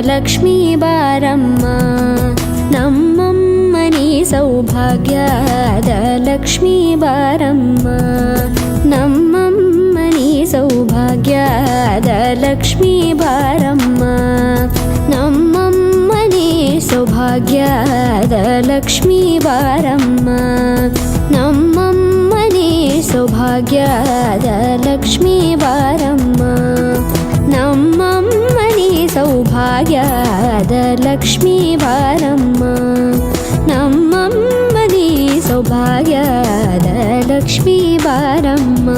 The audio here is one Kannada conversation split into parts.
ಲಕ್ಷ್ಮೀ ಬಾರಮ್ಮ. ನಮ್ಮಮ್ಮನಿ ಸೌಭಾಗ್ಯದ ಲಕ್ಷ್ಮೀ ಬಾರಮ್ಮ. ನಮ್ಮಮ್ಮನಿ ಸೌಭಾಗ್ಯದ ಲಕ್ಷ್ಮೀ ಬಾರಮ್ಮ. ನಮ್ಮಮ್ಮನಿ ಸೌಭಾಗ್ಯದ ಲಕ್ಷ್ಮೀ ಬಾರಮ್ಮ. ನಮ್ಮಮ್ಮನಿ ಸೌಭಾಗ್ಯದ ಲಕ್ಷ್ಮೀ ಬಾರಮ್ಮ. ನಮ್ಮಮ್ಮನಿ ಸೌಭಾಗ್ಯದ ಲಕ್ಷ್ಮೀ ಬಾರಮ್ಮ. ನಮ್ಮಮ್ಮನಿ ಸೌಭಾಗ್ಯದ ಲಕ್ಷ್ಮೀ ಬಾರಮ್ಮ.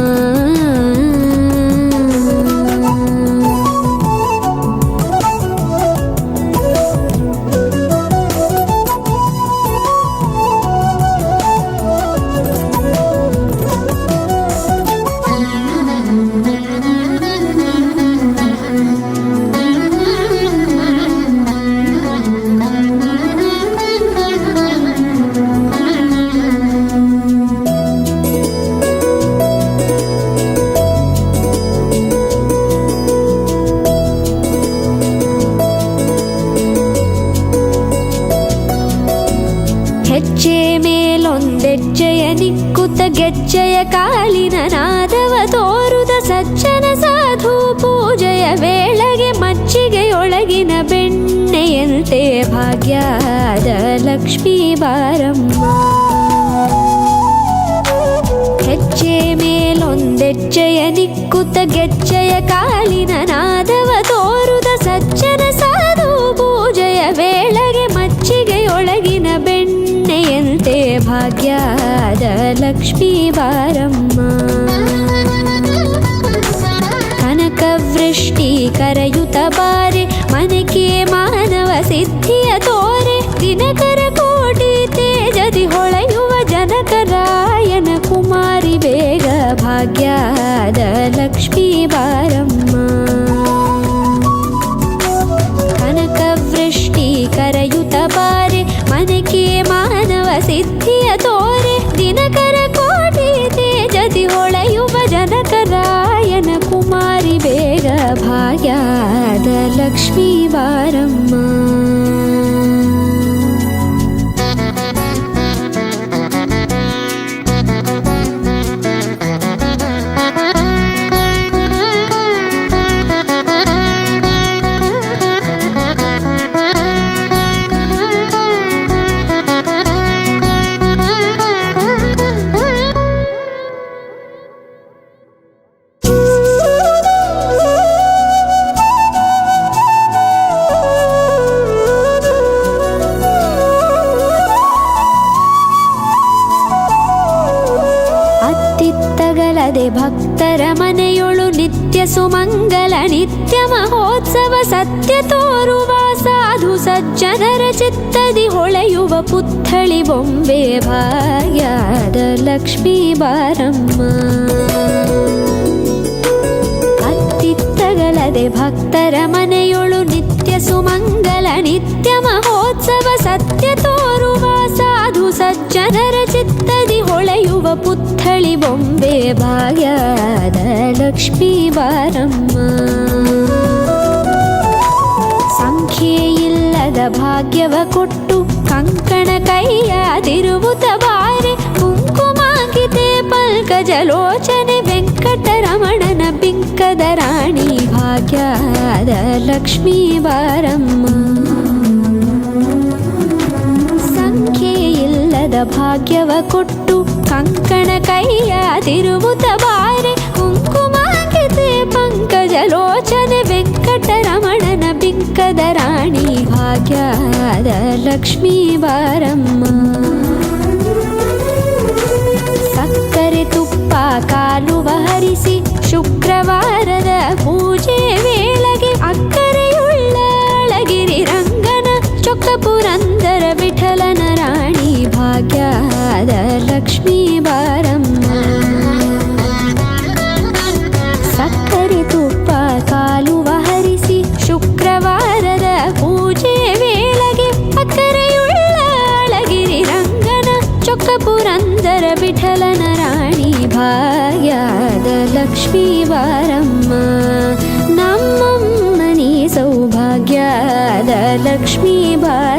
ಹೆಜ್ಜೆ ಮೇಲೊಂದೆಜ್ಜೆಯ ನಿಕ್ಕುತ್ತ ಗೆಜ್ಜೆಯ ಕಾಲಿನ ನಾದವ ತೋರುದ ಸಜ್ಜನ ಸಾಧು ಪೂಜೆಯ ವೇಳೆಗೆ ಮಜ್ಜಿಗೆಯೊಳಗಿನ ಬೆಣ್ಣೆಯಂತೆ ಭಾಗ್ಯದ ಲಕ್ಷ್ಮೀ ಬಾರಮ್ಮ. ಹೆಜ್ಜೆ ಮೇಲೊಂದೆಜ್ಜೆಯ ನಿಕ್ಕುತ್ತ ಗೆಜ್ಜೆಯ ಕಾಲಿನ ನಾದವ ತೋರುದ ಸಜ್ಜನ ಸಾಧು ಪೂಜೆಯ ವೇಳೆಗೆ ಮಜ್ಜಿಗೆಯೊಳಗಿನ ಬೆಣ್ಣೆಯಂತೆ ಭಾಗ್ಯದ ಲಕ್ಷ್ಮೀ ಬಾರಮ್ಮ. ಕನಕವೃಷ್ಟಿ ಕರೆಯುತ ಬಾರೆ ಮನಕೆ ಮಾನವ ಸಿದ್ಧಿಯ ತೋರೆ. ದಿನಕರ ಕೋಟಿ ತೇಜದಿ ಹೊಳೆಯುವ ಜನಕರಾಯನ ಕುಮಾರಿ ಬೇಗ ಭಾಗ್ಯದ ಲಕ್ಷ್ಮೀ ಬಾರಮ್ಮ. ಕನಕವೃಷ್ಟಿ ಕರೆಯುತ ಬಾರೆ ಮನಕೆ ಮಾನವ ಸಿದ್ಧಿಯ ತೋರೆ. ದಿನಕರ ಕೋಟಿ ತೇಜದಿ ಹೊಳೆಯುವ ಜನಕರಾಯನ ಕುಮಾರಿ ಬೇಗ ಭಾಗ್ಯದ ಲಕ್ಷ್ಮೀ ಬಾರಮ್ಮ. ಭಕ್ತರ ಮನೆಯೊಳು ನಿತ್ಯ ಸುಮಂಗಲ ನಿತ್ಯ ಮಹೋತ್ಸವ ಸತ್ಯ ತೋರುವ ಸಾಧು ಸಜ್ಜನರ ಚಿತ್ತದಿ ಹೊಳೆಯುವ ಪುತ್ಥಳಿ ಬೊಂಬೆ ಭಾಗ್ಯದ ಲಕ್ಷ್ಮೀ ಬಾರಮ್ಮ. ಅತ್ತಿತ್ತಗಲದೆ ಭಕ್ತರ ಮನೆಯೊಳು ನಿತ್ಯ ಸುಮಂಗಲ ನಿತ್ಯ ಮಹೋತ್ಸವ ಸತ್ಯ ತೋರುವ ಸಾಧು ಸಜ್ಜನರ ಚಿತ್ತದಿ ಹೊಳೆಯುವ ಪುತ್ಥಳಿ ಬೊಂಬೆ ಭಾಗ್ಯದ ಲಕ್ಷ್ಮೀ ಬಾರಮ್ಮ. ಸಂಖ್ಯೆಯಿಲ್ಲದ ಭಾಗ್ಯವ ಕೊಟ್ಟು ಕಂಕಣ ಕೈಯಾದಿರುವುತ ಬಾರೆ. ಕುಂಕುಮಾಂಕಿತೆ ಪಲ್ಕಜಲೋಚನೆ ವೆಂಕಟರಮಣನ ಬಿಂಕದ ರಾಣಿ ಭಾಗ್ಯದ ಲಕ್ಷ್ಮೀ ಬಾರಮ್ಮ. ಸಂಖ್ಯೆಯಿಲ್ಲದ ಭಾಗ್ಯವ ಕೊಟ್ಟು ಕಂಕಣ ಕೈಯಾದಿರುವುತ ಬಾರೆ. ಕುಂಕುಮಾಂಕಿತೆ ಪಂಕಜಲೋಚನೆ ವೆಂಕಟರಮಣನ ಬಿಂಕದ ರಾಣಿ ಭಾಗ್ಯದ ಲಕ್ಷ್ಮೀ ಬಾರಮ್ಮ. ಸಕ್ಕರೆ ತುಪ್ಪ ಕಾಲುವ ಹರಿಸಿ ಶುಕ್ರವಾರದ ಪೂಜೆ ವೇಳೆಗೆ ಅಕ್ಕರೆಯುಳ್ಳ ಅಳಗಿರಿ ರಂಗನ ಚೊಕ್ಕ ಪುರಂದರ ವಿಠಲನ ರಾಣಿ ಭಾಗ್ಯದ ಲಕ್ಷ್ಮೀ ಬಾರಮ್ಮ. ಸಕ್ಕರೆ ತುಪ್ಪ ಕಾಲುವ ಹರಿಸಿ ಶುಕ್ರವಾರದ ಪೂಜೆ ವೇಳೆಗೆ ಅಕ್ಕರೆಯುಳ್ಳ ಅಳಗಿರಿ ರಂಗನ ಚೊಕ್ಕ ಪುರಂದರ ವಿಠಲನ ರಾಣಿ ಭಾಗ್ಯದ ಲಕ್ಷ್ಮೀ ಬಾರಮ್ಮ.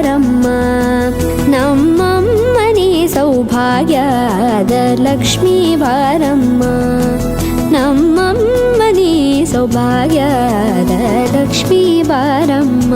ಬಾರಮ್ಮ ನಮ್ಮಮ್ಮ ನೀ ಸೌಭಾಗ್ಯದ ಲಕ್ಷ್ಮೀ ಬಾರಮ್ಮ ನಮ್ಮಮ್ಮ ನೀ ಸೌಭಾಗ್ಯದ ಲಕ್ಷ್ಮೀ ಬಾರಮ್ಮ